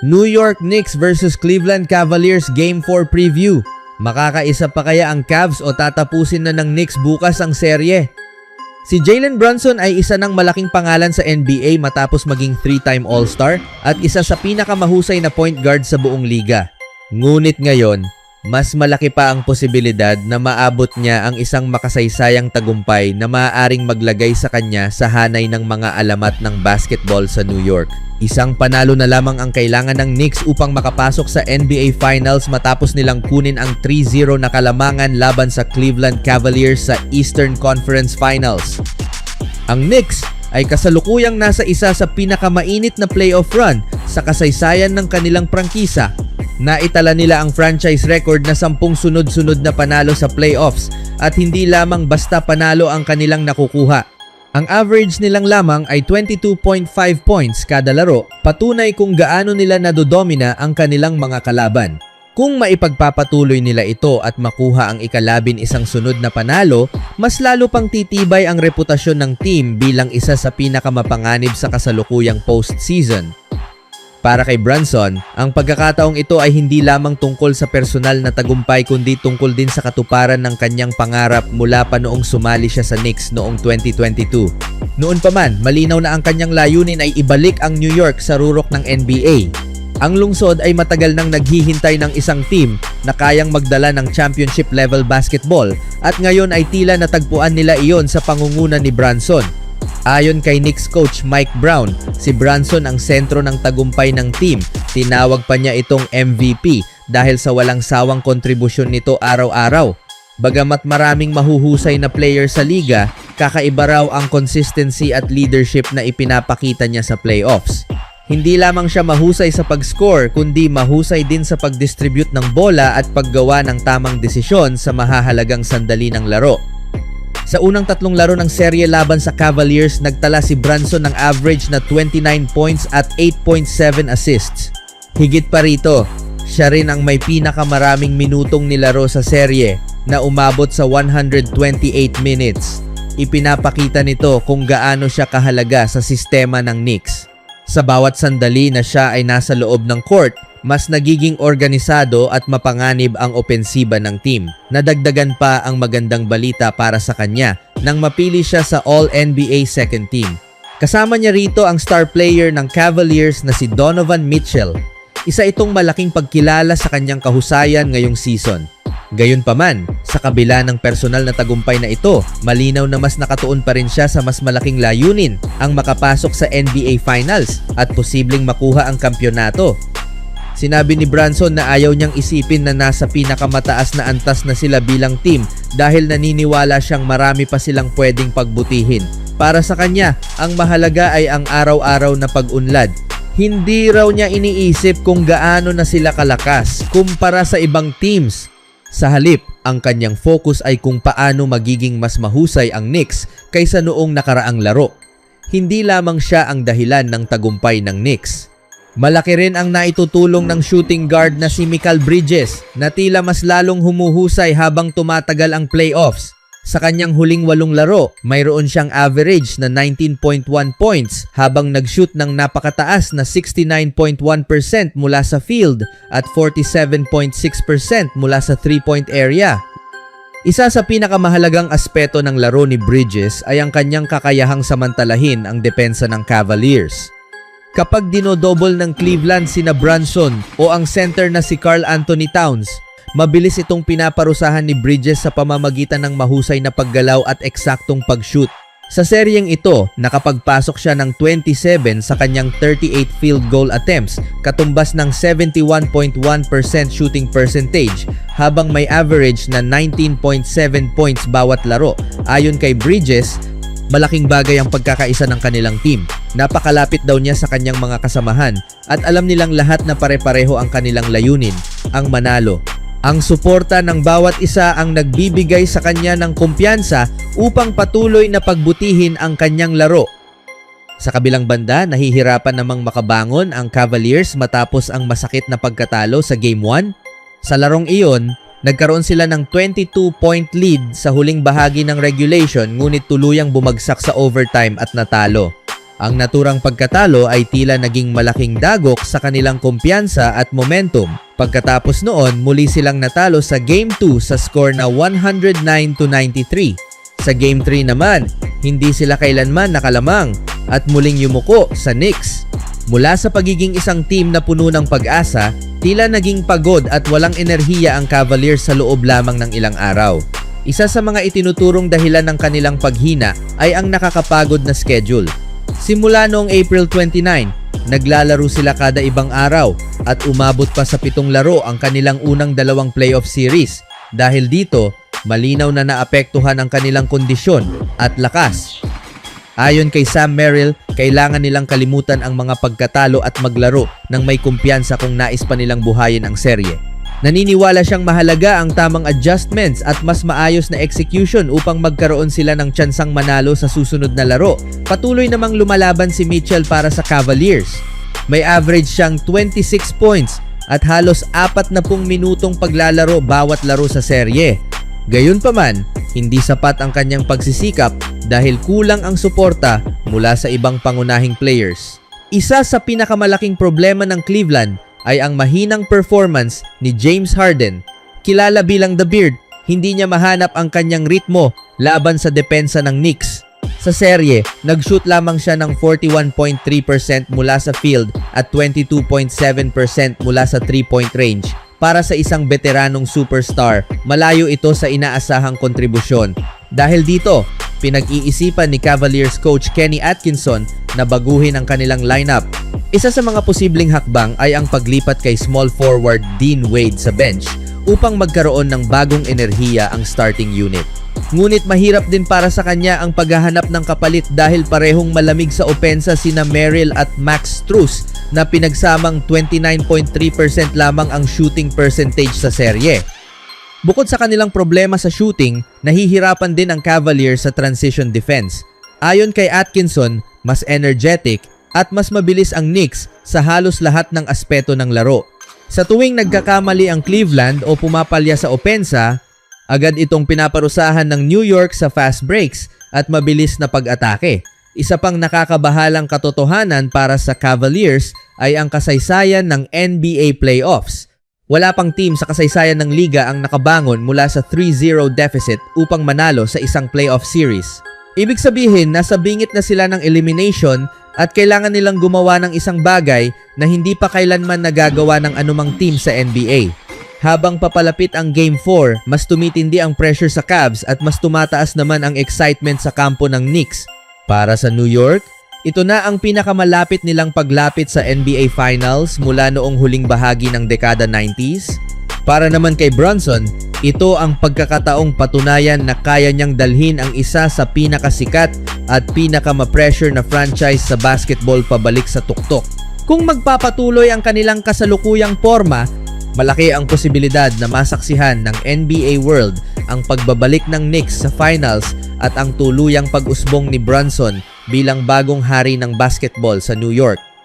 New York Knicks versus Cleveland Cavaliers Game 4 Preview. Makakaisa pa kaya ang Cavs o tatapusin na ng Knicks bukas ang serye? Si Jalen Brunson ay isa ng malaking pangalan sa NBA matapos maging 3-time All-Star at isa sa pinakamahusay na point guard sa buong liga. Ngunit ngayon, mas malaki pa ang posibilidad na maabot niya ang isang makasaysayang tagumpay na maaaring maglagay sa kanya sa hanay ng mga alamat ng basketball sa New York. Isang panalo na lamang ang kailangan ng Knicks upang makapasok sa NBA Finals matapos nilang kunin ang 3-0 na kalamangan laban sa Cleveland Cavaliers sa Eastern Conference Finals. Ang Knicks ay kasalukuyang nasa isa sa pinakamainit na playoff run sa kasaysayan ng kanilang prangkisa. Naitala nila ang franchise record na 10 sunod-sunod na panalo sa playoffs at hindi lamang basta panalo ang kanilang nakukuha. Ang average nilang lamang ay 22.5 points kada laro, patunay kung gaano nila nadodomina ang kanilang mga kalaban. Kung maipagpapatuloy nila ito at makuha ang ika-11 sunod na panalo, mas lalo pang titibay ang reputasyon ng team bilang isa sa pinakamapanganib sa kasalukuyang postseason. Para kay Brunson, ang pagkakataong ito ay hindi lamang tungkol sa personal na tagumpay kundi tungkol din sa katuparan ng kanyang pangarap mula pa noong sumali siya sa Knicks noong 2022. Noon pa man, malinaw na ang kanyang layunin ay ibalik ang New York sa rurok ng NBA. Ang lungsod ay matagal nang naghihintay ng isang team na kayang magdala ng championship level basketball at ngayon ay tila natagpuan nila iyon sa pangunguna ni Brunson. Ayon kay Knicks coach Mike Brown, si Brunson ang sentro ng tagumpay ng team. Tinawag pa niya itong MVP dahil sa walang sawang kontribusyon nito araw-araw. Bagamat maraming mahuhusay na player sa liga, kakaiba raw ang consistency at leadership na ipinapakita niya sa playoffs. Hindi lamang siya mahusay sa pag-score kundi mahusay din sa pag-distribute ng bola at paggawa ng tamang desisyon sa mahahalagang sandali ng laro. Sa unang 3 laro ng serye laban sa Cavaliers, nagtala si Brunson ng average na 29 points at 8.7 assists. Higit pa rito, siya rin ang may pinakamaraming minutong nilaro sa serye na umabot sa 128 minutes. Ipinapakita nito kung gaano siya kahalaga sa sistema ng Knicks. Sa bawat sandali na siya ay nasa loob ng court, mas nagiging organisado at mapanganib ang opensiba ng team. Nadagdagan pa ang magandang balita para sa kanya nang mapili siya sa All-NBA Second Team. Kasama niya rito ang star player ng Cavaliers na si Donovan Mitchell. Isa itong malaking pagkilala sa kanyang kahusayan ngayong season. Gayunpaman, sa kabila ng personal na tagumpay na ito, malinaw na mas nakatuon pa rin siya sa mas malaking layunin, ang makapasok sa NBA Finals at posibleng makuha ang kampyonato. Sinabi ni Brunson na ayaw niyang isipin na nasa pinakamataas na antas na sila bilang team dahil naniniwala siyang marami pa silang pwedeng pagbutihin. Para sa kanya, ang mahalaga ay ang araw-araw na pag-unlad. Hindi raw niya iniisip kung gaano na sila kalakas kumpara sa ibang teams. Sa halip, ang kanyang focus ay kung paano magiging mas mahusay ang Knicks kaysa noong nakaraang laro. Hindi lamang siya ang dahilan ng tagumpay ng Knicks. Malaki rin ang naitutulong ng shooting guard na si Mikal Bridges na tila mas lalong humuhusay habang tumatagal ang playoffs. Sa kanyang huling 8 laro, mayroon siyang average na 19.1 points habang nag-shoot ng napakataas na 69.1% mula sa field at 47.6% mula sa 3-point area. Isa sa pinakamahalagang aspeto ng laro ni Bridges ay ang kanyang kakayahang samantalahin ang depensa ng Cavaliers. Kapag dinodouble ng Cleveland sina Brunson o ang center na si Karl Anthony Towns, mabilis itong pinaparusahan ni Bridges sa pamamagitan ng mahusay na paggalaw at eksaktong pag-shoot. Sa seryeng ito, nakapagpasok siya ng 27 sa kanyang 38 field goal attempts, katumbas ng 71.1% shooting percentage, habang may average na 19.7 points bawat laro. Ayon kay Bridges, malaking bagay ang pagkakaisa ng kanilang team. Napakalapit daw niya sa kanyang mga kasamahan at alam nilang lahat na pare-pareho ang kanilang layunin, ang manalo. Ang suporta ng bawat isa ang nagbibigay sa kanya ng kumpiyansa upang patuloy na pagbutihin ang kanyang laro. Sa kabilang banda, nahihirapan namang makabangon ang Cavaliers matapos ang masakit na pagkatalo sa Game 1. Sa larong iyon, nagkaroon sila ng 22-point lead sa huling bahagi ng regulation ngunit tuluyang bumagsak sa overtime at natalo. Ang naturang pagkatalo ay tila naging malaking dagok sa kanilang kumpiyansa at momentum. Pagkatapos noon, muli silang natalo sa Game 2 sa score na 109-93. Sa Game 3 naman, hindi sila kailanman nakalamang at muling yumuko sa Knicks. Mula sa pagiging isang team na puno ng pag-asa, tila naging pagod at walang enerhiya ang Cavaliers sa loob lamang ng ilang araw. Isa sa mga itinuturong dahilan ng kanilang paghina ay ang nakakapagod na schedule. Simula noong April 29, naglalaro sila kada ibang araw at umabot pa sa 7 laro ang kanilang unang 2 playoff series. Dahil dito, malinaw na naapektuhan ang kanilang kondisyon at lakas. Ayon kay Sam Merrill, kailangan nilang kalimutan ang mga pagkatalo at maglaro ng may kumpiyansa kung nais pa nilang buhayin ang serye. Naniniwala siyang mahalaga ang tamang adjustments at mas maayos na execution upang magkaroon sila ng tsansang manalo sa susunod na laro. Patuloy namang lumalaban si Mitchell para sa Cavaliers. May average siyang 26 points at halos 40 minutong paglalaro bawat laro sa serye. Gayunpaman, hindi sapat ang kanyang pagsisikap dahil kulang ang suporta mula sa ibang pangunahing players. Isa sa pinakamalaking problema ng Cleveland ay ang mahinang performance ni James Harden. Kilala bilang The Beard, hindi niya mahanap ang kanyang ritmo laban sa depensa ng Knicks. Sa serye, nag-shoot lamang siya ng 41.3% mula sa field at 22.7% mula sa 3-point range. Para sa isang veteranong superstar, malayo ito sa inaasahang kontribusyon. Dahil dito, pinag-iisipan ni Cavaliers coach Kenny Atkinson na baguhin ang kanilang lineup. Isa sa mga posibleng hakbang ay ang paglipat kay small forward Dean Wade sa bench upang magkaroon ng bagong enerhiya ang starting unit. Ngunit mahirap din para sa kanya ang paghahanap ng kapalit dahil parehong malamig sa opensa sina Merrill at Max Strus na pinagsamang 29.3% lamang ang shooting percentage sa serye. Bukod sa kanilang problema sa shooting, nahihirapan din ang Cavaliers sa transition defense. Ayon kay Atkinson, mas energetic at mas mabilis ang Knicks sa halos lahat ng aspeto ng laro. Sa tuwing nagkakamali ang Cleveland o pumapalya sa opensa, agad itong pinaparusahan ng New York sa fast breaks at mabilis na pag-atake. Isa pang nakakabahalang katotohanan para sa Cavaliers ay ang kasaysayan ng NBA playoffs. Wala pang team sa kasaysayan ng liga ang nakabangon mula sa 3-0 deficit upang manalo sa isang playoff series. Ibig sabihin, nasa bingit na sila ng elimination at kailangan nilang gumawa ng isang bagay na hindi pa kailanman nagagawa ng anumang team sa NBA. Habang papalapit ang Game 4, mas tumitindi ang pressure sa Cavs at mas tumataas naman ang excitement sa kampo ng Knicks. Para sa New York, ito na ang pinakamalapit nilang paglapit sa NBA Finals mula noong huling bahagi ng dekada 90s. Para naman kay Brunson, ito ang pagkakataong patunayan na kaya niyang dalhin ang isa sa pinakasikat at pinakama-pressure na franchise sa basketball pabalik sa tuktok. Kung magpapatuloy ang kanilang kasalukuyang forma, malaki ang posibilidad na masaksihan ng NBA World ang pagbabalik ng Knicks sa finals at ang tuluyang pag-usbong ni Brunson bilang bagong hari ng basketball sa New York.